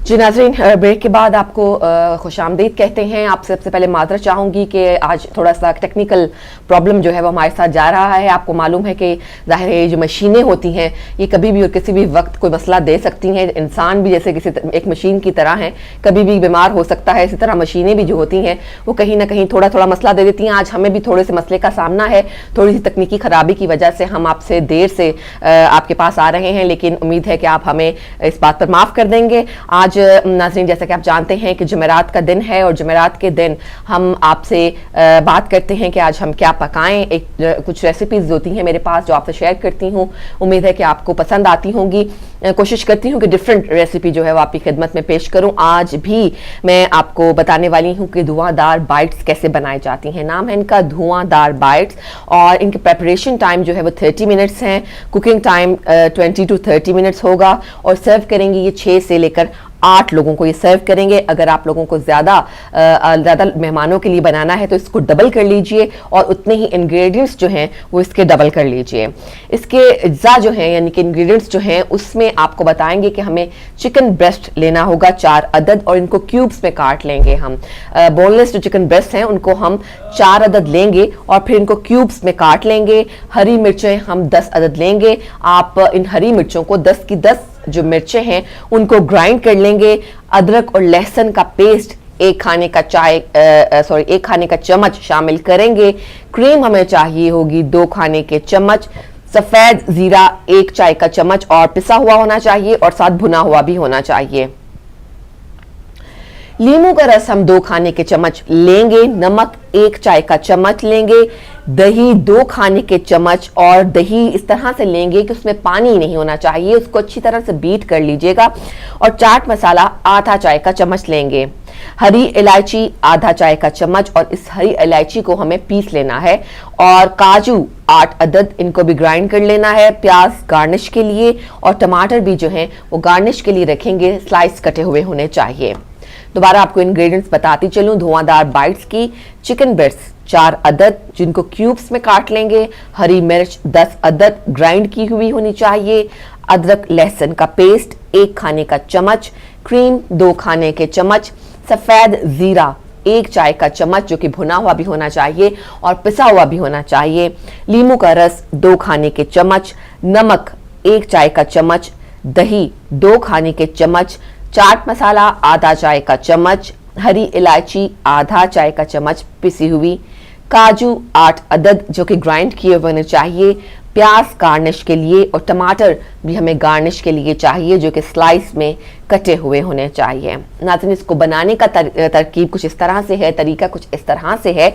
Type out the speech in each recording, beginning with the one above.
जी नाज़रीन, ब्रेक के बाद आपको खुशामदीद कहते हैं। आपसे सबसे पहले माजरत चाहूँगी कि आज थोड़ा सा टेक्निकल प्रॉब्लम जो है वो हमारे साथ जा रहा है। आपको मालूम है कि ज़ाहिर है ये जो मशीनें होती हैं ये कभी भी और किसी भी वक्त कोई मसला दे सकती हैं। इंसान भी जैसे किसी एक मशीन की तरह है, कभी भी बीमार हो सकता है। इसी तरह मशीनें भी जो होती हैं वो कहीं ना कहीं थोड़ा थोड़ा मसला दे देती हैं। आज हमें भी थोड़े से मसले का सामना है, थोड़ी सी तकनीकी ख़राबी की वजह से हम आपसे देर से आपके पास आ रहे हैं, लेकिन उम्मीद है कि आप हमें इस बात पर माफ़ कर देंगे। आज नाज़रीन, जैसा कि आप जानते हैं कि जुमेरात का दिन है और जुमेरात के दिन हम आपसे बात करते हैं कि आज हम क्या पकाएं। कुछ रेसिपीज़ होती हैं मेरे पास जो आपसे शेयर करती हूँ, उम्मीद है कि आपको पसंद आती होंगी। कोशिश करती हूँ कि डिफरेंट रेसिपी जो है वो आपकी खिदमत में पेश करूँ। आज भी मैं आपको बताने वाली हूँ कि धुआंधार बाइट्स कैसे बनाई जाती हैं। नाम है इनका धुआंधार बाइट्स और इनके प्रेपरेशन टाइम जो है वो 30 मिनट्स हैं। कुकिंग टाइम 20 to 30 मिनट्स होगा और सर्व करेंगे ये 6 से लेकर 8 लोगों को ये सर्व करेंगे। अगर आप लोगों को ज़्यादा मेहमानों के लिए बनाना है तो इसको डबल कर लीजिए और उतने ही इंग्रेडिएंट्स जो हैं वो इसके डबल कर लीजिए। इसके अज्जा जो हैं यानी कि इंग्रेडिएंट्स जो हैं उसमें आपको बताएंगे कि हमें चिकन ब्रेस्ट लेना होगा 4 अदद और इनको क्यूब्स में काट लेंगे। हम बोनलेस जो चिकन ब्रेस्ट हैं उनको हम 4 अदद लेंगे और फिर इनको क्यूब्स में काट लेंगे। हरी मिर्चें हम 10 अदद लेंगे। आप इन हरी मिर्चों को 10 की 10 जो मिर्चें हैं उनको ग्राइंड कर लेंगे। अदरक और लहसुन का पेस्ट 1 खाने का चम्मच शामिल करेंगे। क्रीम हमें चाहिए होगी 2 खाने के चम्मच। सफेद जीरा 1 चाय का चम्मच और पिसा हुआ होना चाहिए और साथ भुना हुआ भी होना चाहिए। लीमू का रस हम 2 खाने के चम्मच लेंगे। नमक 1 चाय का चम्मच लेंगे। दही 2 खाने के चम्मच और दही इस तरह से लेंगे कि उसमें पानी नहीं होना चाहिए, उसको अच्छी तरह से बीट कर लीजिएगा। और चाट मसाला आधा चाय का चम्मच लेंगे। हरी इलायची आधा चाय का चम्मच और इस हरी इलायची को हमें पीस लेना है। और काजू 8 अदद, इनको भी ग्राइंड कर लेना है। प्याज गार्निश के लिए और टमाटर भी जो हैं वो गार्निश के लिए रखेंगे, स्लाइस कटे हुए होने चाहिए। दोबारा आपको इंग्रेडिएंट्स बताती चलूं। धुआंधार बाइट्स की चिकन ब्रेस्ट 4 अदद जिनको क्यूब्स में काट लेंगे। हरी मिर्च 10 अदद ग्राइंड की हुई होनी चाहिए। अदरक लहसुन का पेस्ट 1 खाने का चम्मच। क्रीम 2 खाने के चम्मच। सफेद जीरा 1 चाय का चम्मच जो कि भुना हुआ भी होना चाहिए और पिसा हुआ भी होना चाहिए। लीमू का रस 2 खाने के चम्मच। नमक 1 चाय का चम्मच। दही 2 खाने के चम्मच। चाट मसाला आधा चाय का चम्मच। हरी इलायची आधा चाय का चम्मच पिसी हुई। काजू 8 अदद जो कि ग्राइंड किए हुए होने चाहिए। प्याज गार्निश के लिए और टमाटर भी हमें गार्निश के लिए चाहिए जो कि स्लाइस में कटे हुए होने चाहिए। नाज़रीन, इसको बनाने का तरकीब कुछ इस तरह से है, तरीका कुछ इस तरह से है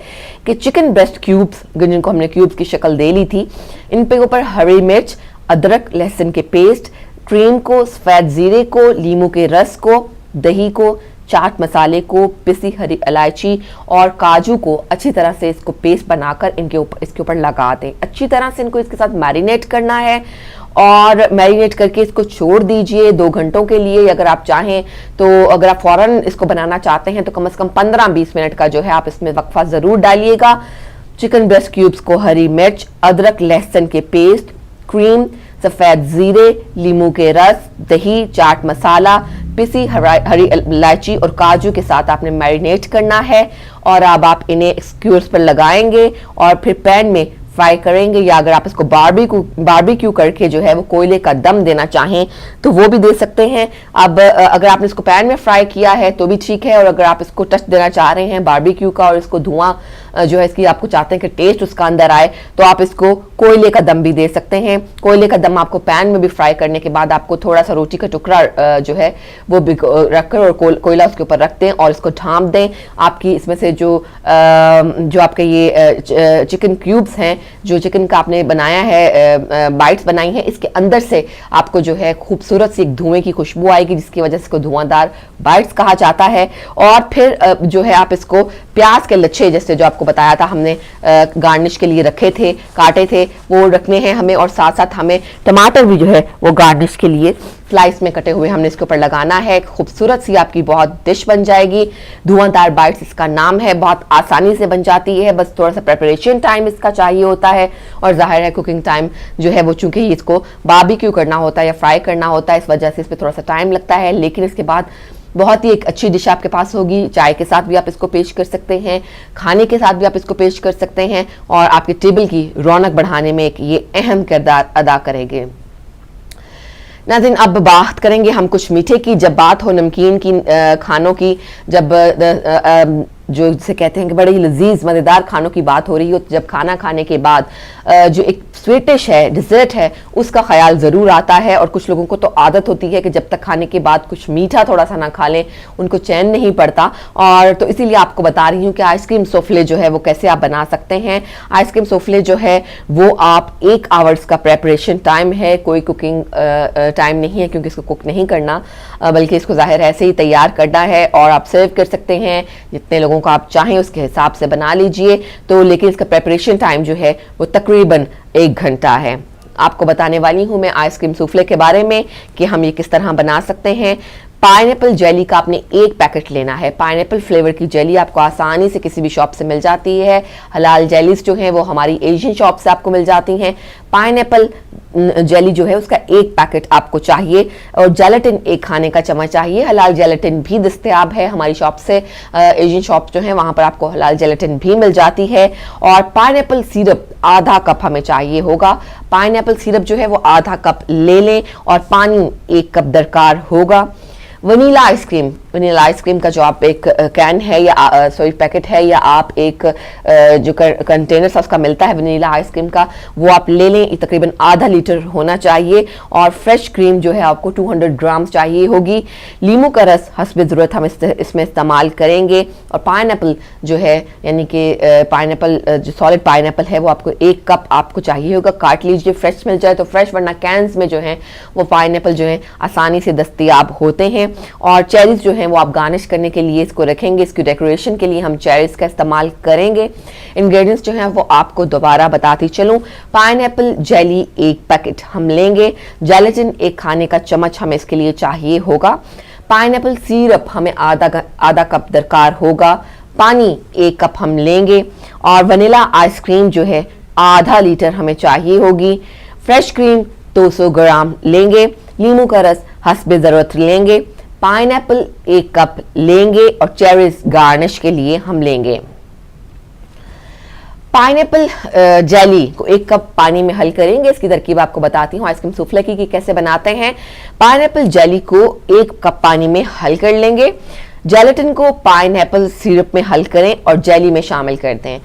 कि चिकन ब्रेस्ट क्यूब्स जिनको हमने क्यूब्स की शक्ल दे ली थी, इन पे ऊपर हरी मिर्च, अदरक लहसुन के पेस्ट, क्रीम को, सफेद जीरे को, लीमू के रस को, दही को, चाट मसाले को, पिसी हरी इलायची और काजू को अच्छी तरह से इसको पेस्ट बनाकर इसके ऊपर लगा दें। अच्छी तरह से इनको इसके साथ मैरिनेट करना है और मैरिनेट करके इसको छोड़ दीजिए 2 घंटों के लिए। अगर आप चाहें तो अगर आप फौरन इसको बनाना चाहते हैं तो कम से कम 15-20 मिनट का जो है आप इसमें वक्फा ज़रूर डालिएगा। चिकन ब्रेस्ट क्यूब्स को हरी मिर्च, अदरक लहसुन के पेस्ट, क्रीम, सफेद जीरे, लीमू के रस, दही, चाट मसाला, पिसी हरी इलायची और काजू के साथ आपने मैरिनेट करना है। और अब आप इन्हें स्क्यूर्स पर लगाएंगे और फिर पैन में फ्राई करेंगे, या अगर आप इसको बारबेक्यू करके जो है वो कोयले का दम देना चाहें तो वो भी दे सकते हैं। अब अगर आपने इसको पैन में फ्राई किया है तो भी ठीक है, और अगर आप इसको टच देना चाह रहे हैं बारबेक्यू का और इसको धुआं जो है इसकी आपको चाहते हैं कि टेस्ट उसका अंदर आए तो आप इसको कोयले का दम भी दे सकते हैं। कोयले का दम आपको पैन में भी फ्राई करने के बाद आपको थोड़ा सा रोटी का टुकड़ा जो है वो रखकर और कोयला उसके ऊपर रख दें और इसको ढांप दें। आपकी इसमें से जो आपके ये चिकन क्यूब्स हैं, जो चिकन का आपने बनाया है, बाइट्स बनाई हैं, इसके अंदर से आपको जो है खूबसूरत सी एक धुएं की खुशबू आएगी जिसकी वजह से इसको धुआंधार बाइट्स कहा जाता है। और फिर जो है आप इसको प्याज के लच्छे जैसे जो आपको बताया था हमने गार्निश के लिए रखे थे, काटे थे, वो रखने हैं हमें। और साथ साथ हमें टमाटर भी जो है वो गार्निश के लिए स्लाइस में कटे हुए हमने इसके ऊपर लगाना है। खूबसूरत सी आपकी बहुत डिश बन जाएगी। धुआंधार बाइट्स इसका नाम है। बहुत आसानी से बन जाती है, बस थोड़ा सा प्रेपरेशन टाइम इसका चाहिए होता है और जाहिर है कुकिंग टाइम जो है वो चूंकि इसको बारबेक्यू करना होता है या फ्राई करना होता है, इस वजह से इस पर थोड़ा सा टाइम लगता है। लेकिन इसके बाद बहुत ही एक अच्छी डिश आपके पास होगी। चाय के साथ भी आप इसको पेश कर सकते हैं, खाने के साथ भी आप इसको पेश कर सकते हैं और आपके टेबल की रौनक बढ़ाने में एक ये अहम किरदार अदा करेंगे। नाज़रीन, अब बात करेंगे हम कुछ मीठे की। जब बात हो नमकीन की, खानों की, जब जो जिसे कहते हैं कि बड़े ही लजीज मज़ेदार खानों की बात हो रही हो, जब खाना खाने के बाद जो एक स्वीटिश है, डिज़र्ट है, उसका ख्याल ज़रूर आता है। और कुछ लोगों को तो आदत होती है कि जब तक खाने के बाद कुछ मीठा थोड़ा सा ना खा लें उनको चैन नहीं पड़ता। और तो इसीलिए आपको बता रही हूँ कि आइसक्रीम सोफले जो है वो कैसे आप बना सकते हैं। आइसक्रीम सोफले जो है वो आप 1 आवर्स का प्रेपरेशन टाइम है, कोई कुकिंग टाइम नहीं है, क्योंकि इसको कुक नहीं करना, बल्कि इसको ज़ाहिर ऐसे ही तैयार करना है और आप सर्व कर सकते हैं। जितने लोगों को आप चाहें उसके हिसाब से बना लीजिए। तो लेकिन इसका प्रेपरेशन टाइम जो है वो तकरीबन 1 घंटा है। आपको बताने वाली हूं मैं आइसक्रीम सूफले के बारे में कि हम ये किस तरह बना सकते हैं। पाइनएप्पल जेली का आपने 1 पैकेट लेना है। पाइनएप्पल फ्लेवर की जेली आपको आसानी से किसी भी शॉप से मिल जाती है। हलाल जेलीज जो हैं वो हमारी एशियन शॉप से आपको मिल जाती हैं। पाइनएप्पल जेली जो है उसका 1 पैकेट आपको चाहिए और जेलेटिन 1 खाने का चम्मच चाहिए। हलाल जेलेटिन भी दस्तयाब है हमारी शॉप से, एशियन शॉप जो है वहां पर आपको हलाल जेलेटिन भी मिल जाती है। और पाइनएप्पल सिरप आधा कप हमें चाहिए होगा। पाइनएप्पल सिरप जो है वो आधा कप ले लें और पानी 1 कप दरकार होगा। वनीला आइसक्रीम का जो आप एक कैन है या पैकेट है, या आप एक जो कंटेनर सा उसका मिलता है वनीला आइसक्रीम का, वो आप ले लें। तकरीबन आधा लीटर होना चाहिए। और फ्रेश क्रीम जो है आपको 200 ग्राम चाहिए होगी। लीमू का रस हस्बे ज़रूरत हम इसमें इस्तेमाल करेंगे। और पाइनएप्पल जो है, यानी कि पाइनएप्पल जो सॉलिड पाइनएप्पल है वो आपको 1 कप आपको चाहिए होगा। काट लीजिए, फ्रेश मिल जाए तो फ्रेश, वरना कैंस में जो है वो पाइनएप्पल जो है आसानी से दस्तयाब होते हैं। और चेरीज जो हैं वो आप गार्निश करने के लिए इसको रखेंगे। इसकी डेकोरेशन के लिए हम चेरीज का इस्तेमाल करेंगे। इंग्रेडिएंट्स जो हैं वो आपको दोबारा बताती चलूं। पाइनएप्पल जेली 1 पैकेट हम लेंगे। जेलेटिन 1 खाने का चम्मच हमें इसके लिए चाहिए होगा। पाइनएप्पल सिरप हमें आधा कप दरकार होगा। पानी 1 कप हम लेंगे। और वनीला आइसक्रीम जो है आधा लीटर हमें चाहिए होगी। फ्रेश क्रीम 200 ग्राम लेंगे। लीमू का रस हस्बे ज़रूरत लेंगे। पाइनएप्पल 1 कप लेंगे और चेरीज गार्निश के लिए हम लेंगे। पाइनएप्पल जेली को 1 कप पानी में हल करेंगे। इसकी तरकीब आपको बताती हूँ आइसक्रीम सूफले की कि कैसे बनाते हैं। पाइनएप्पल जेली को 1 कप पानी में हल कर लेंगे। जेलेटिन को पाइनएप्पल सिरप में हल करें और जेली में शामिल कर दें।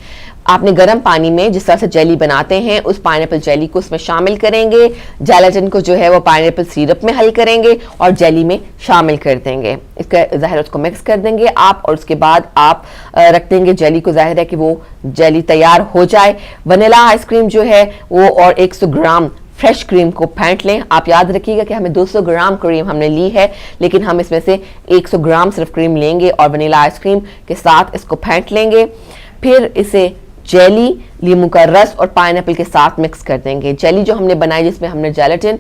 आपने गर्म पानी में जिस तरह से जेली बनाते हैं उस पाइनएप्पल जेली को उसमें शामिल करेंगे। जेलेटिन को जो है वो पाइनएप्पल सिरप में हल करेंगे और जेली में शामिल कर देंगे। इसका ज़ाहिर उसको मिक्स कर देंगे आप, और उसके बाद आप रख देंगे जेली को। ज़ाहिर है कि वो जेली तैयार हो जाए। वनीला आइसक्रीम जो है वो और 100 ग्राम फ्रेश क्रीम को फेंट लें। आप याद रखिएगा कि हमें 200 ग्राम क्रीम हमने ली है, लेकिन हम इसमें से 100 ग्राम सिर्फ क्रीम लेंगे और वनीला आइसक्रीम के साथ इसको फेंट लेंगे। फिर इसे जेली, लीमू का रस और पाइनएप्पल के साथ मिक्स कर देंगे। जेली जो हमने बनाई जिसमें हमने जेलेटिन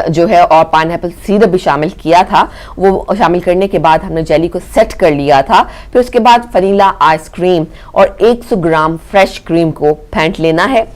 जो है और पाइनएप्पल सिरप भी शामिल किया था, वो शामिल करने के बाद हमने जेली को सेट कर लिया था। फिर उसके बाद वनीला आइसक्रीम और 100 ग्राम फ्रेश क्रीम को फेंट लेना है।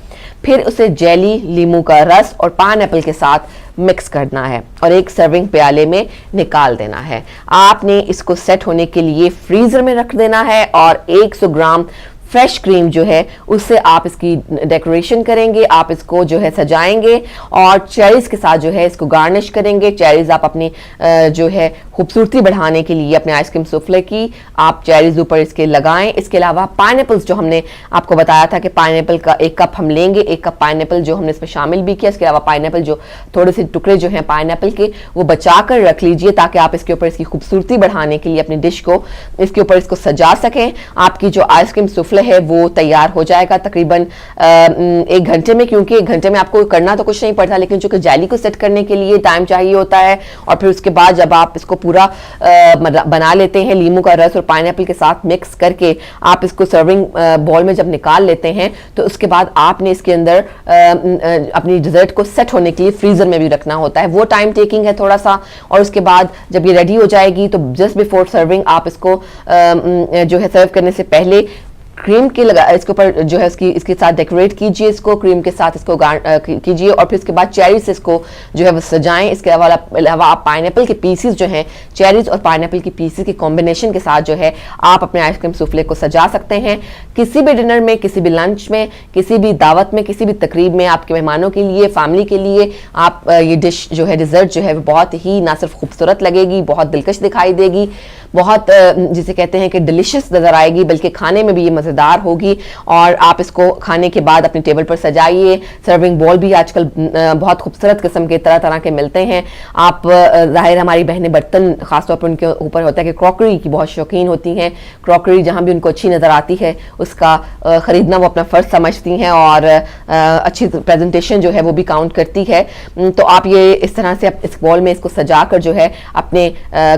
फिर उसे जेली, लीमू का रस और पाइनएप्पल के साथ मिक्स करना है और एक सर्विंग प्याले में निकाल देना है। आपने इसको सेट होने के लिए फ्रीजर में रख देना है और 100 ग्राम फ्रेश क्रीम जो है उससे आप इसकी डेकोरेशन करेंगे। आप इसको जो है सजाएंगे और चेरीज के साथ जो है इसको गार्निश करेंगे। चेरीज आप अपनी जो है खूबसूरती बढ़ाने के लिए अपने आइसक्रीम सूफले की आप चेरीज ऊपर इसके लगाएं। इसके अलावा पाइनएप्पल्स जो हमने आपको बताया था कि पाइनएप्पल का 1 कप हम लेंगे, 1 कप पाइनएप्पल जो हमने इसमें शामिल भी किया। इसके अलावा पाइनएप्पल जो थोड़े से टुकड़े जो हैं पाइनएप्पल के वो बचा कर रख लीजिए ताकि आप इसके ऊपर इसकी खूबसूरती बढ़ाने के लिए अपनी डिश को इसके ऊपर इसको सजा सकें। आपकी जो आइसक्रीम सूफले है वो तैयार हो जाएगा तकरीबन 1 घंटे में, क्योंकि 1 घंटे में आपको करना तो कुछ नहीं पड़ता, लेकिन चूंकि जेली को सेट करने के लिए टाइम चाहिए होता है। और फिर उसके बाद जब आप इसको पूरा बना लेते हैं लीमू का रस और पाइनएप्पल के साथ मिक्स करके आप इसको सर्विंग बॉल में जब निकाल लेते हैं तो उसके बाद आपने इसके अंदर अपनी डिजर्ट को सेट होने के लिए फ्रीजर में भी रखना होता है। वो टाइम टेकिंग है थोड़ा सा। और उसके बाद जब ये रेडी हो जाएगी तो जस्ट बिफोर सर्विंग आप इसको जो है सर्व करने से पहले क्रीम के इसके ऊपर जो है इसके साथ डेकोरेट कीजिए, इसको क्रीम के साथ इसको कीजिए और फिर इसके बाद चेरी से इसको जो है वो सजाएं। इसके अलावा आप पाइनएप्पल के पीसीस जो हैं, चेरीज और पाइनएप्पल के पीसीस के कॉम्बिनेशन के साथ जो है आप अपने आइसक्रीम सूफले को सजा सकते हैं। किसी भी डिनर में, किसी भी लंच में, किसी भी दावत में, किसी भी तकरीब में आपके मेहमानों के लिए, फैमिली के लिए आप ये डिश जो है, डिजर्ट जो है, बहुत ही ना सिर्फ खूबसूरत लगेगी, बहुत दिलकश दिखाई देगी, बहुत जिसे कहते हैं कि डिलिशियस नजर आएगी, बल्कि खाने में भी ये मज़ेदार होगी। और आप इसको खाने के बाद अपनी टेबल पर सजाइए। सर्विंग बॉल भी आजकल बहुत खूबसूरत किस्म के तरह तरह के मिलते हैं। आप ज़ाहिर हमारी बहनें बर्तन ख़ासतौर पर उनके ऊपर होता है कि क्रॉकरी की बहुत शौकीन होती हैं, क्रॉकरी जहाँ भी उनको अच्छी नज़र आती है उसका ख़रीदना वो अपना फ़र्ज समझती हैं और अच्छी प्रेजेंटेशन जो है वो भी काउंट करती है। तो आप ये इस तरह से इस बॉल में इसको सजा कर जो है अपने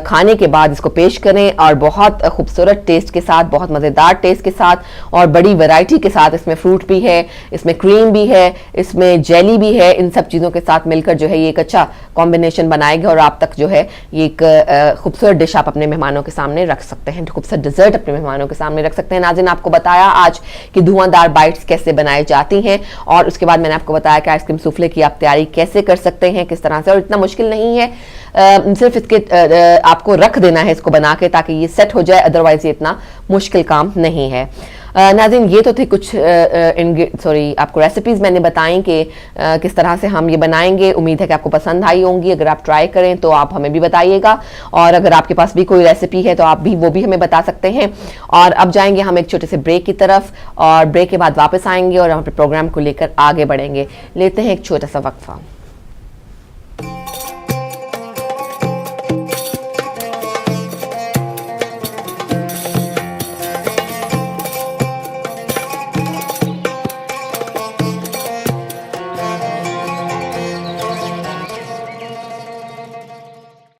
खाने के बाद इसको पेश करें और बहुत खूबसूरत टेस्ट के साथ, बहुत मज़ेदार टेस्ट के साथ और बड़ी वैरायटी के साथ, इसमें फ्रूट भी है, इसमें क्रीम भी है, इसमें जेली भी है, इन सब चीज़ों के साथ मिलकर जो है ये एक अच्छा कॉम्बिनेशन बनाएगा और आप तक जो है ये एक खूबसूरत डिश आप अपने मेहमानों के सामने रख सकते हैं, खूबसूरत डिजर्ट अपने मेहमानों के सामने रख सकते हैं। नाज़रीन, आपको बताया आज कि धुआंधार बाइट्स कैसे बनाई जाती हैं और उसके बाद मैंने आपको बताया कि आइसक्रीम सूफले की आप तैयारी कैसे कर सकते हैं, किस तरह से, और इतना मुश्किल नहीं है, सिर्फ इसके आपको रख देना है इसको बना के ताकि ये सेट हो जाए, अदरवाइज ये इतना मुश्किल काम नहीं है। नाज़रीन, ये तो थे कुछ आपको रेसिपीज़ मैंने बताई कि किस तरह से हम ये बनाएंगे। उम्मीद है कि आपको पसंद आई होंगी। अगर आप ट्राई करें तो आप हमें भी बताइएगा और अगर आपके पास भी कोई रेसिपी है तो आप भी वो भी हमें बता सकते हैं। और अब जाएंगे हम एक छोटे से ब्रेक की तरफ और ब्रेक के बाद वापस आएंगे और हम अपने प्रोग्राम को लेकर आगे बढ़ेंगे। लेते हैं एक छोटा सा वक्फा।